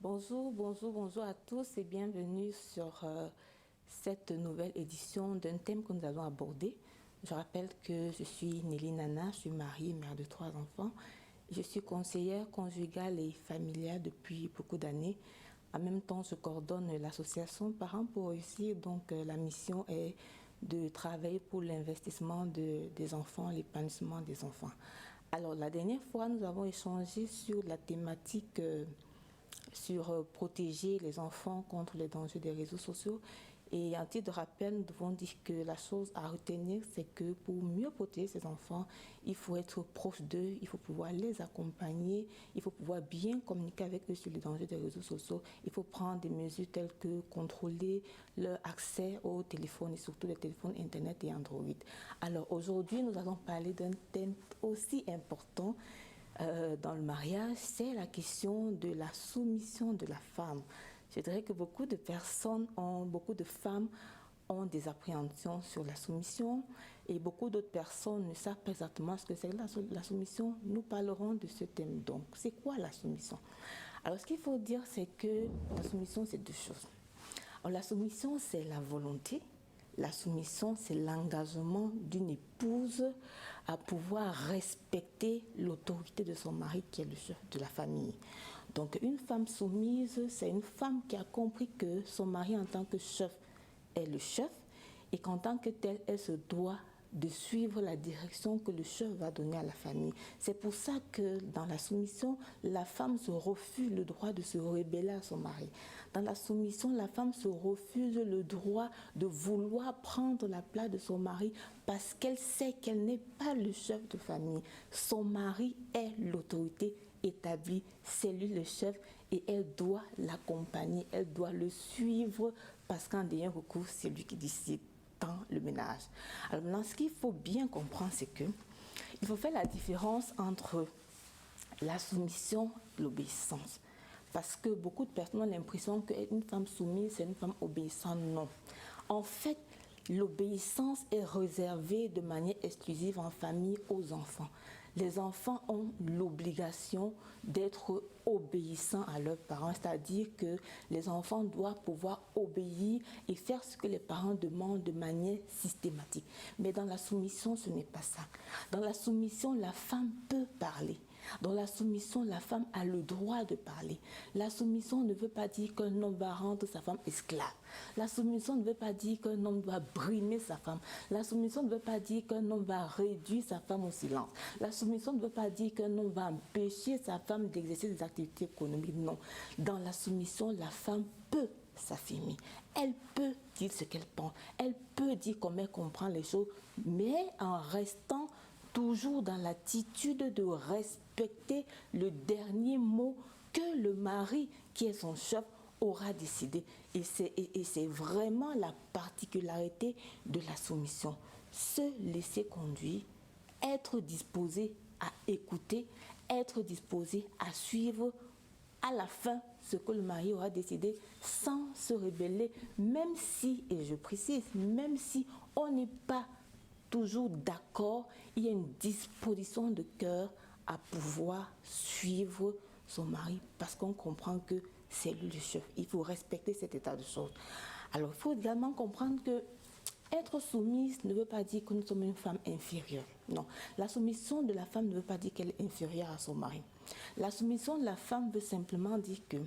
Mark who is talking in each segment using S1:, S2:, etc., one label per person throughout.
S1: Bonjour à tous et bienvenue sur cette nouvelle édition d'un thème que nous allons aborder. Je rappelle que je suis Nelly Nana, je suis mariée, mère de 3 enfants. Je suis conseillère conjugale et familiale depuis beaucoup d'années. En même temps, je coordonne l'association Parents pour réussir. Donc, la mission est de travailler pour l'investissement des enfants, l'épanouissement des enfants. Alors, la dernière fois, nous avons échangé sur la thématique sur protéger les enfants contre les dangers des réseaux sociaux. Et en titre de rappel, nous devons dire que la chose à retenir, c'est que pour mieux protéger ces enfants, il faut être proche d'eux, il faut pouvoir les accompagner, il faut pouvoir bien communiquer avec eux sur les dangers des réseaux sociaux. Il faut prendre des mesures telles que contrôler leur accès aux téléphones et surtout les téléphones Internet et Android. Alors aujourd'hui, nous allons parler d'un thème aussi important dans le mariage, c'est la question de la soumission de la femme. Je dirais que beaucoup de femmes ont des appréhensions sur la soumission et beaucoup d'autres personnes ne savent pas exactement ce que c'est la soumission. Nous parlerons de ce thème donc. C'est quoi la soumission? Alors ce qu'il faut dire, c'est que la soumission, c'est 2 choses. Alors, la soumission, c'est la volonté. La soumission, c'est l'engagement d'une épouse à pouvoir respecter l'autorité de son mari qui est le chef de la famille. Donc une femme soumise, c'est une femme qui a compris que son mari en tant que chef est le chef et qu'en tant que tel, elle se doit de suivre la direction que le chef va donner à la famille. C'est pour ça que dans la soumission, la femme se refuse le droit de se rebeller à son mari. Dans la soumission, la femme se refuse le droit de vouloir prendre la place de son mari parce qu'elle sait qu'elle n'est pas le chef de famille. Son mari est l'autorité établie, c'est lui le chef et elle doit l'accompagner, elle doit le suivre parce qu'en dernier recours, c'est lui qui décide le ménage. Alors maintenant, ce qu'il faut bien comprendre, c'est que il faut faire la différence entre la soumission et l'obéissance. Parce que beaucoup de personnes ont l'impression qu'une femme soumise, c'est une femme obéissante. Non. En fait, l'obéissance est réservée de manière exclusive en famille aux enfants. Les enfants ont l'obligation d'être obéissants à leurs parents, c'est-à-dire que les enfants doivent pouvoir obéir et faire ce que les parents demandent de manière systématique. Mais dans la soumission, ce n'est pas ça. Dans la soumission, la femme peut parler. Dans la soumission, la femme a le droit de parler. La soumission ne veut pas dire qu'un homme va rendre sa femme esclave. La soumission ne veut pas dire qu'un homme doit brimer sa femme. La soumission ne veut pas dire qu'un homme va réduire sa femme au silence. La soumission ne veut pas dire qu'un homme va empêcher sa femme d'exercer des activités économiques. Non. Dans la soumission, la femme peut s'affirmer. Elle peut dire ce qu'elle pense. Elle peut dire comment elle comprend les choses, mais en restant toujours dans l'attitude de respecter le dernier mot que le mari, qui est son chef, aura décidé. Et c'est vraiment la particularité de la soumission. Se laisser conduire, être disposé à écouter, être disposé à suivre à la fin ce que le mari aura décidé sans se rebeller, même si, et je précise, même si on n'est pas toujours d'accord, il y a une disposition de cœur à pouvoir suivre son mari parce qu'on comprend que c'est lui le chef. Il faut respecter cet état de choses. Alors, il faut également comprendre que être soumise ne veut pas dire que nous sommes une femme inférieure. Non. La soumission de la femme ne veut pas dire qu'elle est inférieure à son mari. La soumission de la femme veut simplement dire que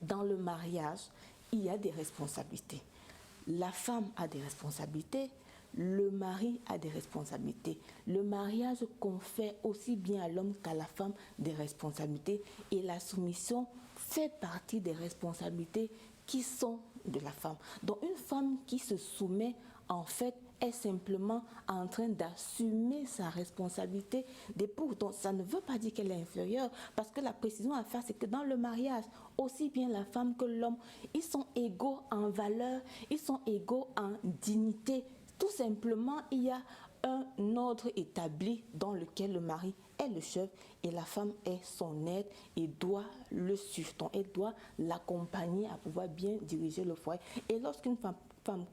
S1: dans le mariage, il y a des responsabilités. La femme a des responsabilités, le mari a des responsabilités. Le mariage confère aussi bien à l'homme qu'à la femme des responsabilités et la soumission fait partie des responsabilités qui sont de la femme. Donc une femme qui se soumet, en fait, est simplement en train d'assumer sa responsabilité d'épouse. Donc ça ne veut pas dire qu'elle est inférieure, parce que la précision à faire, c'est que dans le mariage, aussi bien la femme que l'homme, ils sont égaux en valeur, ils sont égaux en dignité. Tout simplement, il y a un ordre établi dans lequel le mari est le chef et la femme est son aide et doit le suivre. Donc, elle doit l'accompagner à pouvoir bien diriger le foyer. Et lorsqu'une femme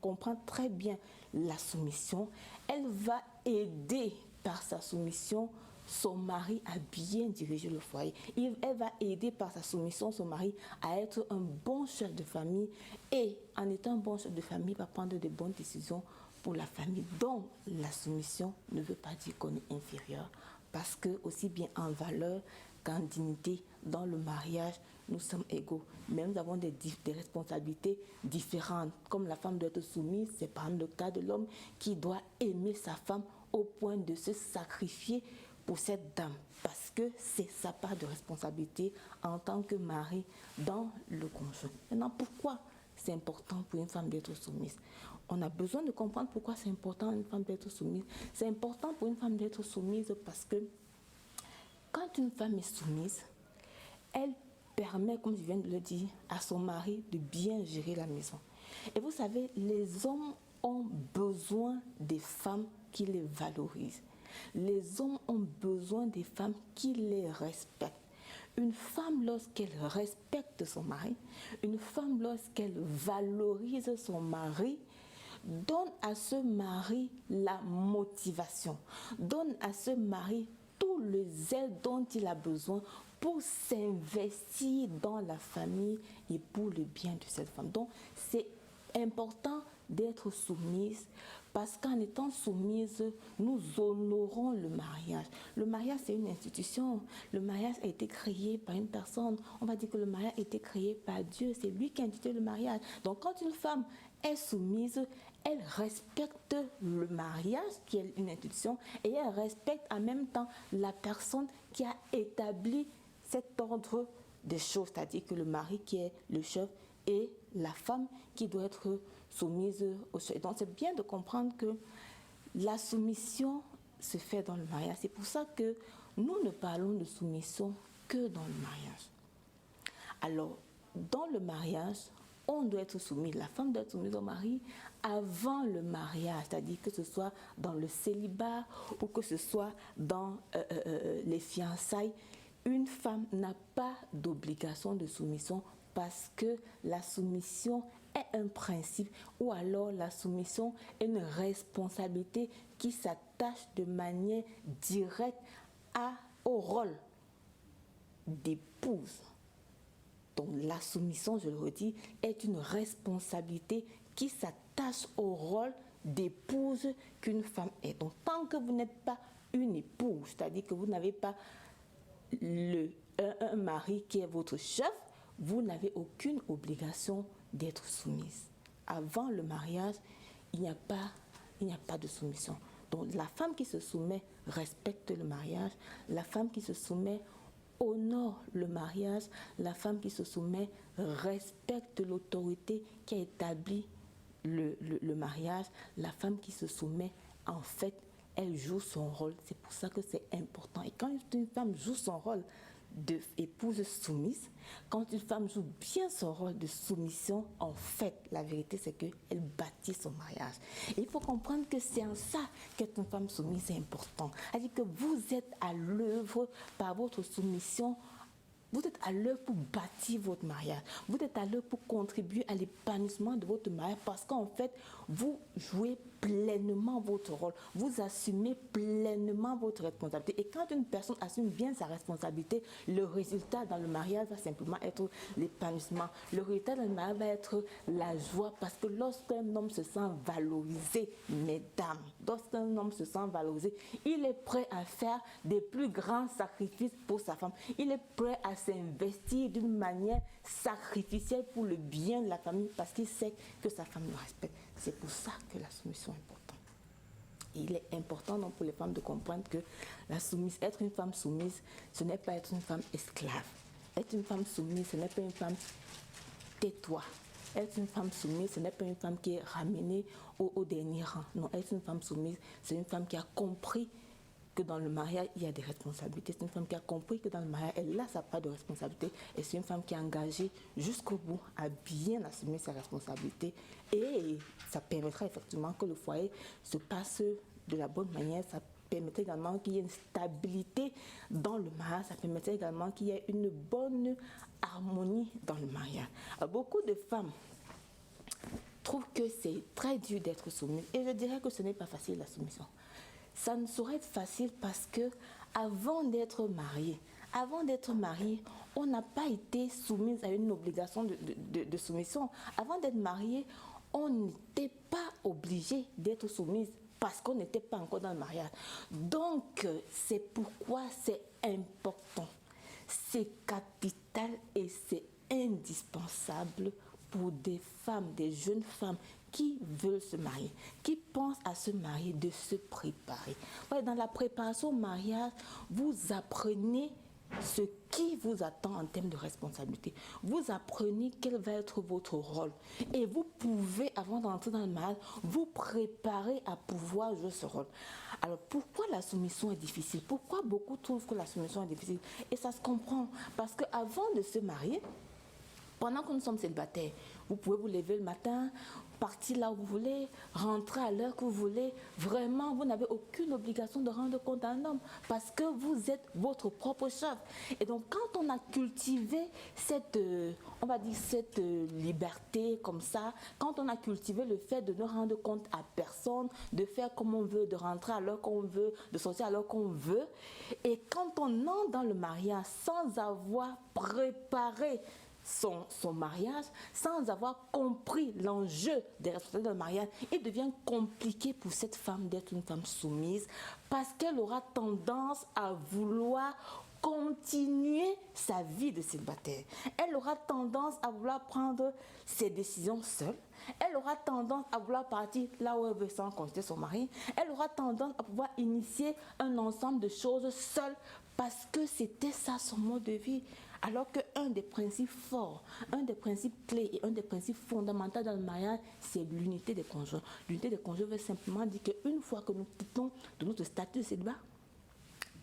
S1: comprend très bien la soumission, elle va aider par sa soumission son mari à bien diriger le foyer. Elle va aider par sa soumission son mari à être un bon chef de famille et en étant un bon chef de famille, il va prendre de bonnes décisions pour la famille. Donc, la soumission ne veut pas dire qu'on est inférieur parce que aussi bien en valeur qu'en dignité, dans le mariage, nous sommes égaux. Mais nous avons des responsabilités différentes. Comme la femme doit être soumise, c'est par exemple le cas de l'homme qui doit aimer sa femme au point de se sacrifier pour cette dame. Parce que c'est sa part de responsabilité en tant que mari dans le conjoint. Maintenant, pourquoi c'est important pour une femme d'être soumise? On a besoin de comprendre pourquoi c'est important pour une femme d'être soumise. C'est important pour une femme d'être soumise parce que quand une femme est soumise, elle permet, comme je viens de le dire, à son mari de bien gérer la maison. Et vous savez, les hommes ont besoin des femmes qui les valorisent. Les hommes ont besoin des femmes qui les respectent. Une femme, lorsqu'elle respecte son mari, une femme, lorsqu'elle valorise son mari, donne à ce mari la motivation, donne à ce mari tout le zèle dont il a besoin pour s'investir dans la famille et pour le bien de cette femme. Donc, c'est important d'être soumise parce qu'en étant soumise, nous honorons le mariage. Le mariage, c'est une institution. Le mariage a été créé par une personne. On va dire que le mariage a été créé par Dieu. C'est lui qui a institué le mariage. Donc, quand une femme est soumise, elle respecte le mariage qui est une institution et elle respecte en même temps la personne qui a établi cet ordre des choses, c'est-à-dire que le mari qui est le chef et la femme qui doit être soumise au chef. Donc c'est bien de comprendre que la soumission se fait dans le mariage. C'est pour ça que nous ne parlons de soumission que dans le mariage. Alors, dans le mariage, on doit être soumis, la femme doit être soumise au mari avant le mariage, c'est-à-dire que ce soit dans le célibat ou que ce soit dans les fiançailles. Une femme n'a pas d'obligation de soumission parce que la soumission est un principe ou alors la soumission est une responsabilité qui s'attache de manière directe au rôle d'épouse. Donc la soumission, je le redis, est une responsabilité qui s'attache au rôle d'épouse qu'une femme est. Donc tant que vous n'êtes pas une épouse, c'est-à-dire que vous n'avez pas un mari qui est votre chef, vous n'avez aucune obligation d'être soumise. Avant le mariage, il n'y a pas de soumission. Donc la femme qui se soumet respecte le mariage, la femme qui se soumet honore le mariage, la femme qui se soumet respecte l'autorité qui a établi le mariage, la femme qui se soumet, en fait, elle joue son rôle. C'est pour ça que c'est important. Et quand une femme joue son rôle d'épouse soumise, quand une femme joue bien son rôle de soumission, en fait, la vérité c'est qu'elle bâtit son mariage. Et il faut comprendre que c'est en ça qu'être une femme soumise est important. C'est-à-dire que vous êtes à l'œuvre par votre soumission. Vous êtes à l'œuvre pour bâtir votre mariage. Vous êtes à l'œuvre pour contribuer à l'épanouissement de votre mariage parce qu'en fait, vous jouez pleinement votre rôle. Vous assumez pleinement votre responsabilité. Et quand une personne assume bien sa responsabilité, le résultat dans le mariage va simplement être l'épanouissement. Le résultat dans le mariage va être la joie parce que lorsqu'un homme se sent valorisé, mesdames, lorsqu'un homme se sent valorisé, il est prêt à faire des plus grands sacrifices pour sa femme. Il est prêt à s'investir d'une manière sacrificielle pour le bien de la famille parce qu'il sait que sa femme le respecte. C'est pour ça que la soumission est importante. Il est important donc pour les femmes de comprendre que être une femme soumise, ce n'est pas être une femme esclave. Être une femme soumise, ce n'est pas une femme tais-toi. Être une femme soumise, ce n'est pas une femme qui est ramenée au dernier rang. Non, être une femme soumise, c'est une femme qui a compris que dans le mariage, il y a des responsabilités. C'est une femme qui a compris que dans le mariage, elle a sa part de responsabilité. Et c'est une femme qui est engagée jusqu'au bout à bien assumer ses responsabilités. Et ça permettra effectivement que le foyer se passe de la bonne manière. Ça permettrait également qu'il y ait une stabilité dans le mariage. Ça permettrait également qu'il y ait une bonne harmonie dans le mariage. Alors, beaucoup de femmes trouvent que c'est très dur d'être soumise. Et je dirais que ce n'est pas facile la soumission. Ça ne saurait être facile parce que avant d'être mariée, on n'a pas été soumise à une obligation de soumission. Avant d'être mariée, on n'était pas obligé d'être soumise parce qu'on n'était pas encore dans le mariage. Donc, c'est pourquoi c'est important, c'est capital et c'est indispensable pour des femmes, des jeunes femmes qui veulent se marier, qui pensent à se marier, de se préparer. Ouais, dans la préparation au mariage, vous apprenez ce qui vous attend en termes de responsabilité. Vous apprenez quel va être votre rôle. Et vous pouvez, avant d'entrer dans le mariage, vous préparer à pouvoir jouer ce rôle. Alors, pourquoi la soumission est difficile? Pourquoi beaucoup trouvent que la soumission est difficile? Et ça se comprend. Parce qu'avant de se marier, pendant que nous sommes célibataires, vous pouvez vous lever le matin, partir là où vous voulez, rentrer à l'heure que vous voulez. Vraiment, vous n'avez aucune obligation de rendre compte à un homme parce que vous êtes votre propre chef. Et donc, quand on a cultivé cette, on va dire, cette liberté comme ça, quand on a cultivé le fait de ne rendre compte à personne, de faire comme on veut, de rentrer à l'heure qu'on veut, de sortir à l'heure qu'on veut, et quand on entre dans le mariage sans avoir préparé son mariage, sans avoir compris l'enjeu des responsabilités d'un mariage, il devient compliqué pour cette femme d'être une femme soumise parce qu'elle aura tendance à vouloir continuer sa vie de célibataire. Elle aura tendance à vouloir prendre ses décisions seule. Elle aura tendance à vouloir partir là où elle veut sans consulter son mari. Elle aura tendance à pouvoir initier un ensemble de choses seule parce que c'était ça son mode de vie. Alors qu'un des principes forts, un des principes clés et un des principes fondamentaux dans le mariage, c'est l'unité des conjoints. L'unité des conjoints veut simplement dire qu'une fois que nous quittons de notre statut de célibat,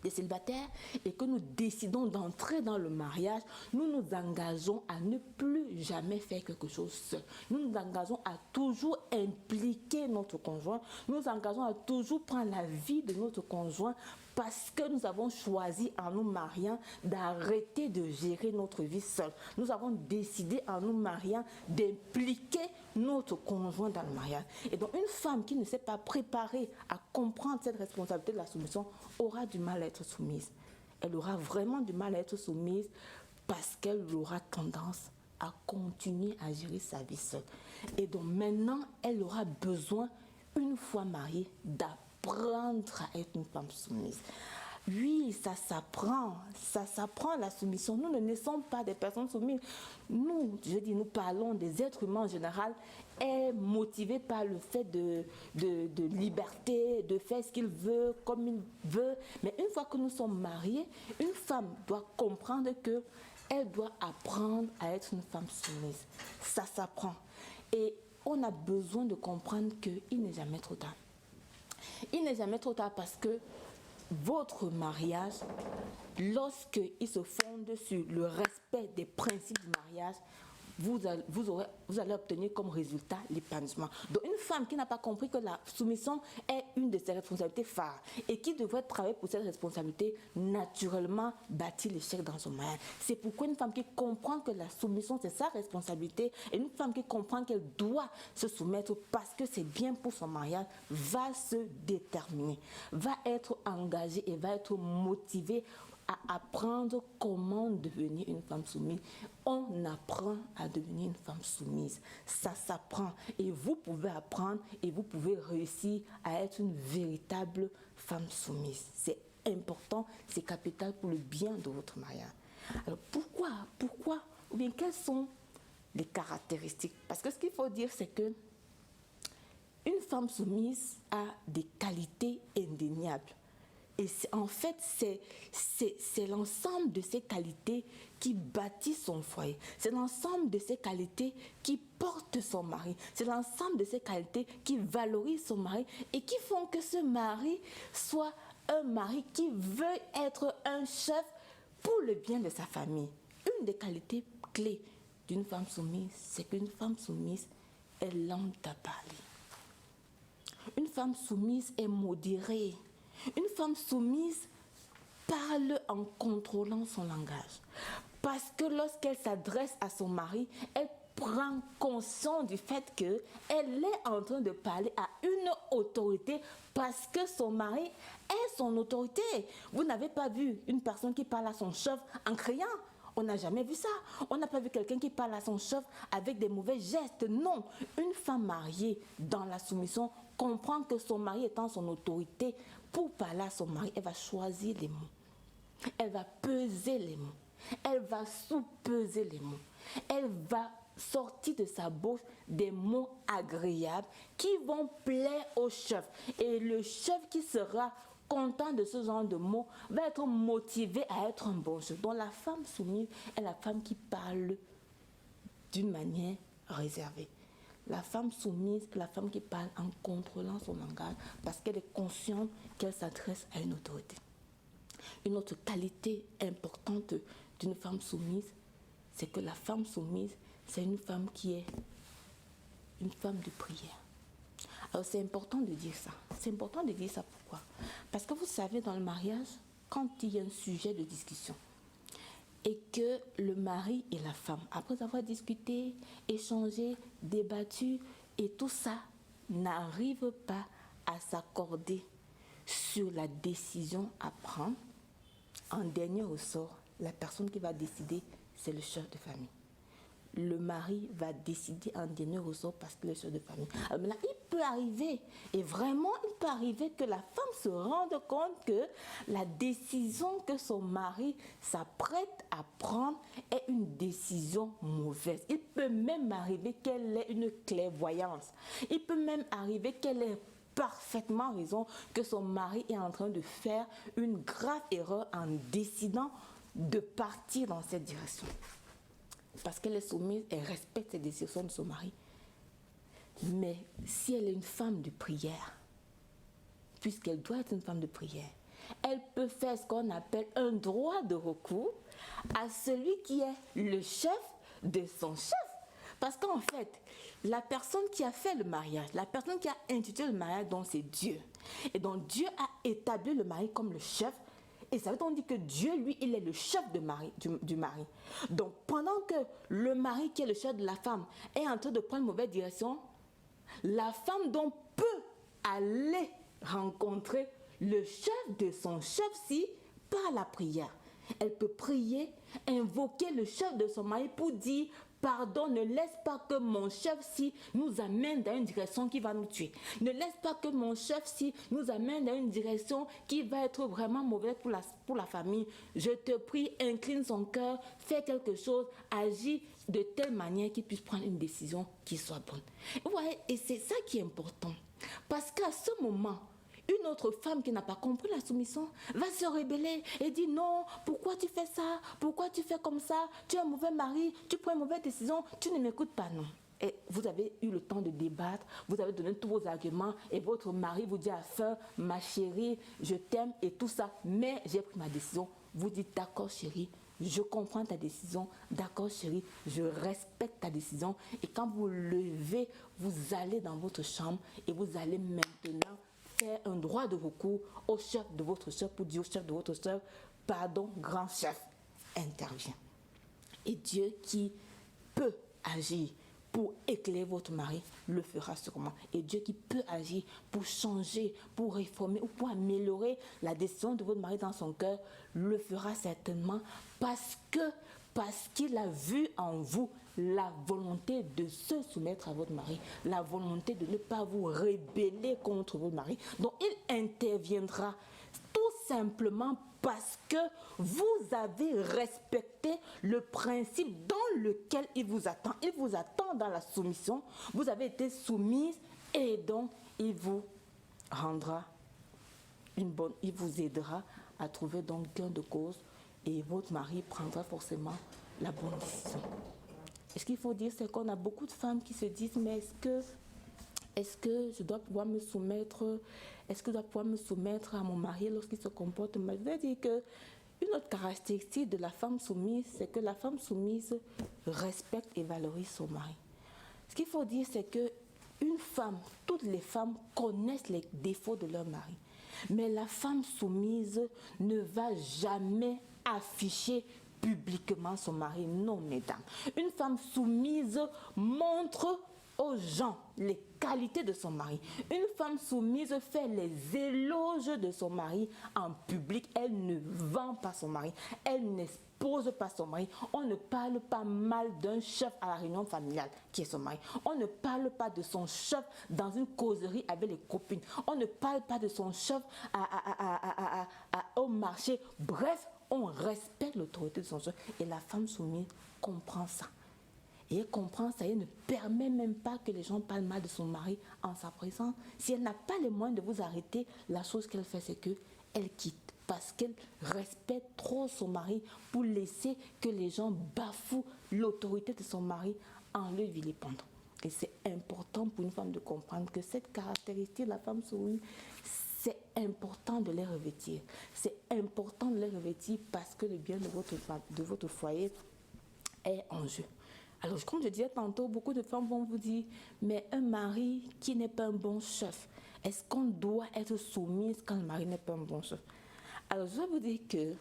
S1: des célibataires, et que nous décidons d'entrer dans le mariage, nous nous engageons à ne plus jamais faire quelque chose seul. Nous nous engageons à toujours impliquer notre conjoint. Nous nous engageons à toujours prendre la vie de notre conjoint parce que nous avons choisi en nous mariant d'arrêter de gérer notre vie seule. Nous avons décidé en nous mariant d'impliquer notre conjoint dans le mariage. Et donc une femme qui ne s'est pas préparée à comprendre cette responsabilité de la soumission aura du mal à être soumise. Elle aura vraiment du mal à être soumise parce qu'elle aura tendance à continuer à gérer sa vie seule. Et donc maintenant, elle aura besoin, une fois mariée, d'apprendre à être une femme soumise. Oui, ça s'apprend la soumission. Nous ne naissons pas des personnes soumises. Nous, je dis, nous parlons des êtres humains en général, est motivé par le fait de liberté, de faire ce qu'il veut, comme il veut. Mais une fois que nous sommes mariés, une femme doit comprendre que elle doit apprendre à être une femme soumise. Ça s'apprend. Et on a besoin de comprendre qu'il n'est jamais trop tard. Il n'est jamais trop tard parce que votre mariage, lorsqu'il se fonde sur le respect des principes du mariage, vous allez obtenir comme résultat l'épanouissement. Donc une femme qui n'a pas compris que la soumission est une de ses responsabilités phares et qui devrait travailler pour cette responsabilité, naturellement bâtit l'échec dans son mariage. C'est pourquoi une femme qui comprend que la soumission c'est sa responsabilité et une femme qui comprend qu'elle doit se soumettre parce que c'est bien pour son mariage va se déterminer, va être engagée et va être motivée à apprendre comment devenir une femme soumise. On apprend à devenir une femme soumise. Ça s'apprend. Et vous pouvez apprendre et vous pouvez réussir à être une véritable femme soumise. C'est important, c'est capital pour le bien de votre mariage. Alors pourquoi ou bien quelles sont les caractéristiques? Parce que ce qu'il faut dire, c'est que une femme soumise a des qualités indéniables. Et en fait, c'est l'ensemble de ces qualités qui bâtit son foyer. C'est l'ensemble de ces qualités qui porte son mari. C'est l'ensemble de ces qualités qui valorisent son mari et qui font que ce mari soit un mari qui veut être un chef pour le bien de sa famille. Une des qualités clés d'une femme soumise, c'est qu'une femme soumise est lente à parler. Une femme soumise est modérée. Une femme soumise parle en contrôlant son langage. Parce que lorsqu'elle s'adresse à son mari, elle prend conscience du fait qu'elle est en train de parler à une autorité parce que son mari est son autorité. Vous n'avez pas vu une personne qui parle à son chef en criant. On n'a jamais vu ça. On n'a pas vu quelqu'un qui parle à son chef avec des mauvais gestes. Non, une femme mariée dans la soumission comprend que son mari étant son autorité, pour parler à son mari, elle va choisir les mots. Elle va peser les mots. Elle va sous-peser les mots. Elle va sortir de sa bouche des mots agréables qui vont plaire au chef. Et le chef qui sera content de ce genre de mots va être motivé à être un bon chef. Donc la femme soumise est la femme qui parle d'une manière réservée. La femme soumise est la femme qui parle en contrôlant son langage parce qu'elle est consciente qu'elle s'adresse à une autorité. Une autre qualité importante d'une femme soumise, c'est que la femme soumise, c'est une femme qui est une femme de prière. Alors c'est important de dire ça. C'est important de dire ça pourquoi? Parce que vous savez, dans le mariage, quand il y a un sujet de discussion et que le mari et la femme, après avoir discuté, échangé, débattu et tout ça, n'arrivent pas à s'accorder sur la décision à prendre, en dernier ressort, la personne qui va décider, c'est le chef de famille. Le mari va décider en dernier ressort parce que le chef de famille. Alors maintenant, il peut arriver, et vraiment il peut arriver que la femme se rende compte que la décision que son mari s'apprête à prendre est une décision mauvaise. Il peut même arriver qu'elle ait une clairvoyance. Il peut même arriver qu'elle ait parfaitement raison que son mari est en train de faire une grave erreur en décidant de partir dans cette direction. Parce qu'elle est soumise, elle respecte les décisions de son mari. Mais si elle est une femme de prière, puisqu'elle doit être une femme de prière, elle peut faire ce qu'on appelle un droit de recours à celui qui est le chef de son chef. Parce qu'en fait, la personne qui a fait le mariage, la personne qui a institué le mariage, donc c'est Dieu. Et donc Dieu a établi le mari comme le chef. Et ça veut donc dire que Dieu, lui, il est le chef du mari. Donc, pendant que le mari, qui est le chef de la femme, est en train de prendre une mauvaise direction, la femme donc peut aller rencontrer le chef de son chef-ci par la prière. Elle peut prier, invoquer le chef de son mari pour dire: pardon, ne laisse pas que mon chef-ci nous amène dans une direction qui va nous tuer. Ne laisse pas que mon chef-ci nous amène dans une direction qui va être vraiment mauvaise pour la famille. Je te prie, incline son cœur, fais quelque chose, agis de telle manière qu'il puisse prendre une décision qui soit bonne. Vous voyez, et c'est ça qui est important. Parce qu'à ce moment, une autre femme qui n'a pas compris la soumission va se rebeller et dire: non, pourquoi tu fais ça? Pourquoi tu fais comme ça? Tu es un mauvais mari, tu prends une mauvaise décision, tu ne m'écoutes pas, non. Et vous avez eu le temps de débattre, vous avez donné tous vos arguments et votre mari vous dit à la fin: ma chérie, je t'aime et tout ça, mais j'ai pris ma décision. Vous dites: d'accord chérie, je comprends ta décision, d'accord chérie, je respecte ta décision. Et quand vous levez, vous allez dans votre chambre et vous allez maintenant faire un droit de recours au chef de votre chef pour dire au chef de votre chef: pardon, grand chef, intervient. Et Dieu qui peut agir pour éclairer votre mari le fera sûrement. Et Dieu qui peut agir pour changer, pour réformer ou pour améliorer la décision de votre mari dans son cœur le fera certainement parce qu'il a vu en vous la volonté de se soumettre à votre mari, la volonté de ne pas vous rebeller contre votre mari. Donc il interviendra tout simplement parce que vous avez respecté le principe dans lequel il vous attend. Il vous attend dans la soumission. Vous avez été soumise et donc il vous rendra il vous aidera à trouver donc gain de cause et votre mari prendra forcément la bonne décision. Et ce qu'il faut dire, c'est qu'on a beaucoup de femmes qui se disent: mais est-ce que je dois pouvoir me soumettre? Est-ce que je dois pouvoir me soumettre à mon mari lorsqu'il se comporte mal? Je veux dire qu'une autre caractéristique de la femme soumise, c'est que la femme soumise respecte et valorise son mari. Ce qu'il faut dire, c'est que une femme, toutes les femmes connaissent les défauts de leur mari. Mais la femme soumise ne va jamais afficher publiquement son mari. Non, mesdames. Une femme soumise montre aux gens les qualités de son mari. Une femme soumise fait les éloges de son mari en public. Elle ne vend pas son mari. Elle n'expose pas son mari. On ne parle pas mal d'un chef à la réunion familiale qui est son mari. On ne parle pas de son chef dans une causerie avec les copines. On ne parle pas de son chef au marché. Bref, on respecte l'autorité de son chef. Et la femme soumise comprend ça. Et elle comprend ça, elle ne permet même pas que les gens parlent mal de son mari en sa présence. Si elle n'a pas les moyens de vous arrêter, la chose qu'elle fait, c'est qu'elle quitte. Parce qu'elle respecte trop son mari pour laisser que les gens bafouent l'autorité de son mari en le vilipendant. Et c'est important pour une femme de comprendre que cette caractéristique de la femme soumise, c'est important de les revêtir. C'est important de les revêtir parce que le bien de votre foyer est en jeu. Alors, comme je disais tantôt, beaucoup de femmes vont vous dire, mais un mari qui n'est pas un bon chef, est-ce qu'on doit être soumise quand le mari n'est pas un bon chef? Alors, je vais vous dire que,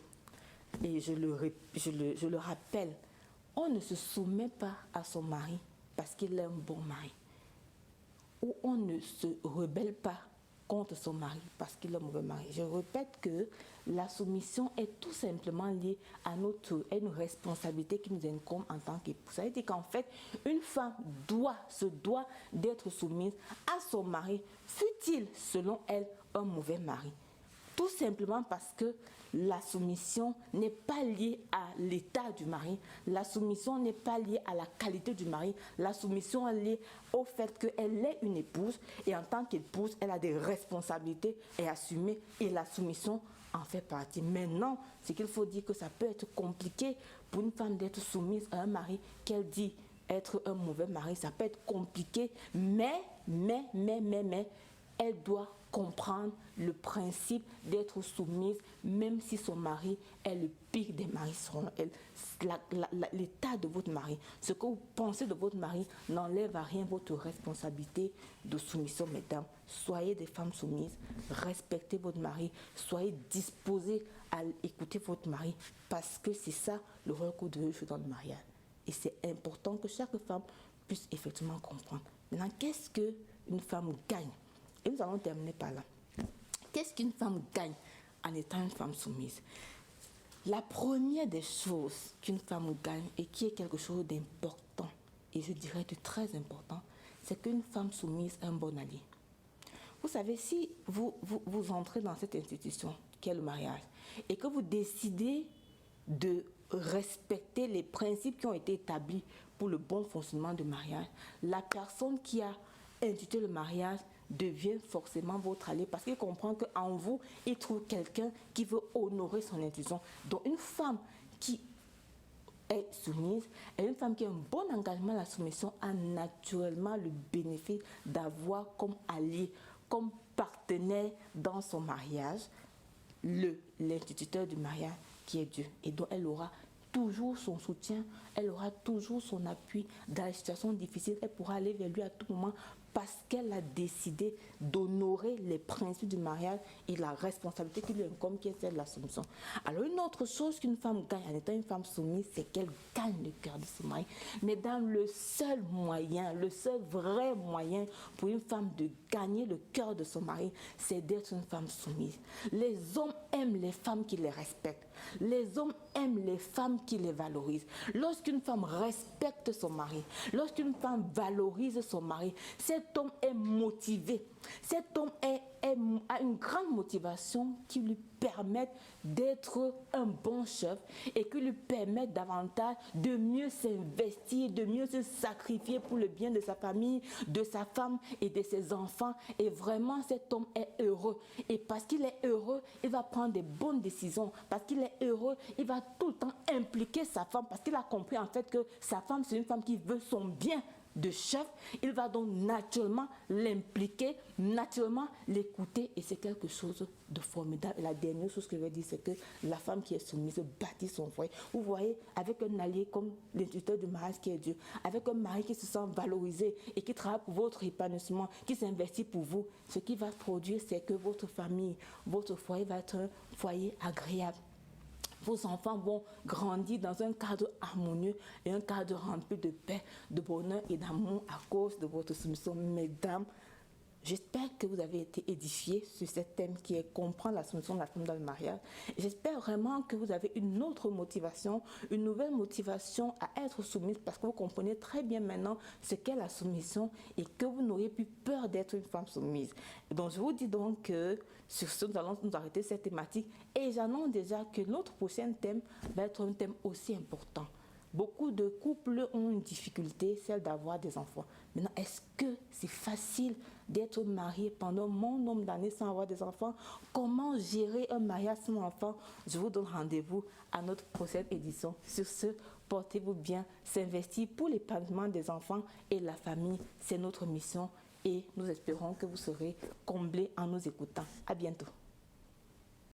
S1: et je le rappelle, on ne se soumet pas à son mari parce qu'il est un bon mari. Ou on ne se rebelle pas contre son mari parce qu'il est un mauvais mari. Je répète que la soumission est tout simplement liée à une responsabilité qui nous incombe en tant qu'épouse. Ça veut dire qu'en fait, une femme se doit d'être soumise à son mari, fût-il, selon elle, un mauvais mari. Tout simplement parce que la soumission n'est pas liée à l'état du mari. La soumission n'est pas liée à la qualité du mari. La soumission est liée au fait qu'elle est une épouse et en tant qu'épouse, elle a des responsabilités à assumer et la soumission en fait partie. Maintenant, c'est qu'il faut dire que ça peut être compliqué pour une femme d'être soumise à un mari qu'elle dit être un mauvais mari. Ça peut être compliqué, mais elle doit comprendre le principe d'être soumise, même si son mari est le pire des maris selon elle. L'état de votre mari, ce que vous pensez de votre mari n'enlève à rien votre responsabilité de soumission, mesdames. Soyez des femmes soumises, respectez votre mari, soyez disposées à écouter votre mari, parce que c'est ça le rôle que vous devez jouer dans le mariage. Et c'est important que chaque femme puisse effectivement comprendre. Maintenant, qu'est-ce qu'une femme gagne? Et nous allons terminer par là. Qu'est-ce qu'une femme gagne en étant une femme soumise? La première des choses qu'une femme gagne et qui est quelque chose d'important, et je dirais de très important, c'est qu'une femme soumise est un bon allié. Vous savez, si vous entrez dans cette institution qu'est le mariage et que vous décidez de respecter les principes qui ont été établis pour le bon fonctionnement du mariage, la personne qui a institué le mariage devient forcément votre allié parce qu'il comprend qu'en vous, il trouve quelqu'un qui veut honorer son institution. Donc une femme qui est soumise et une femme qui a un bon engagement à la soumission a naturellement le bénéfice d'avoir comme allié, comme partenaire dans son mariage, l'instituteur du mariage qui est Dieu. Et donc elle aura toujours son soutien, elle aura toujours son appui dans les situations difficiles, elle pourra aller vers lui à tout moment parce qu'elle a décidé d'honorer les principes du mariage et la responsabilité qui lui incombe, qui est celle de la soumission. Alors une autre chose qu'une femme gagne en étant une femme soumise, c'est qu'elle gagne le cœur de son mari. Mesdames, le seul moyen, le seul vrai moyen pour une femme de gagner le cœur de son mari, c'est d'être une femme soumise. Les hommes aiment les femmes qui les respectent. Les hommes aiment les femmes qui les valorisent. Lorsqu'une femme respecte son mari, lorsqu'une femme valorise son mari, cet homme est motivé. Cet homme a une grande motivation qui lui permet d'être un bon chef et qui lui permet davantage de mieux s'investir, de mieux se sacrifier pour le bien de sa famille, de sa femme et de ses enfants. Et vraiment, cet homme est heureux. Et parce qu'il est heureux, il va prendre des bonnes décisions. Parce qu'il est heureux, il va tout le temps impliquer sa femme parce qu'il a compris en fait que sa femme, c'est une femme qui veut son bien de chef. Il va donc naturellement l'impliquer, naturellement l'écouter et c'est quelque chose de formidable. Et la dernière chose que je vais dire, c'est que la femme qui est soumise bâtit son foyer. Vous voyez, avec un allié comme l'instituteur du mariage qui est Dieu, avec un mari qui se sent valorisé et qui travaille pour votre épanouissement, qui s'investit pour vous, ce qui va produire, c'est que votre famille, votre foyer va être un foyer agréable, vos enfants vont grandir dans un cadre harmonieux et un cadre rempli de paix, de bonheur et d'amour à cause de votre soumission. Mesdames, j'espère que vous avez été édifiés sur ce thème qui est comprendre la soumission de la femme dans le mariage. J'espère vraiment que vous avez une autre motivation, une nouvelle motivation à être soumise parce que vous comprenez très bien maintenant ce qu'est la soumission et que vous n'aurez plus peur d'être une femme soumise. Donc je vous dis donc que sur ce, nous allons nous arrêter cette thématique et j'annonce déjà que notre prochain thème va être un thème aussi important. Beaucoup de couples ont une difficulté, celle d'avoir des enfants. Maintenant, est-ce que c'est facile d'être marié pendant mon nombre d'années sans avoir des enfants? Comment gérer un mariage sans enfants? Je vous donne rendez-vous à notre prochaine édition. Sur ce, portez-vous bien, s'investir pour l'épanouissement des enfants et la famille, c'est notre mission et nous espérons que vous serez comblés en nous écoutant. À bientôt.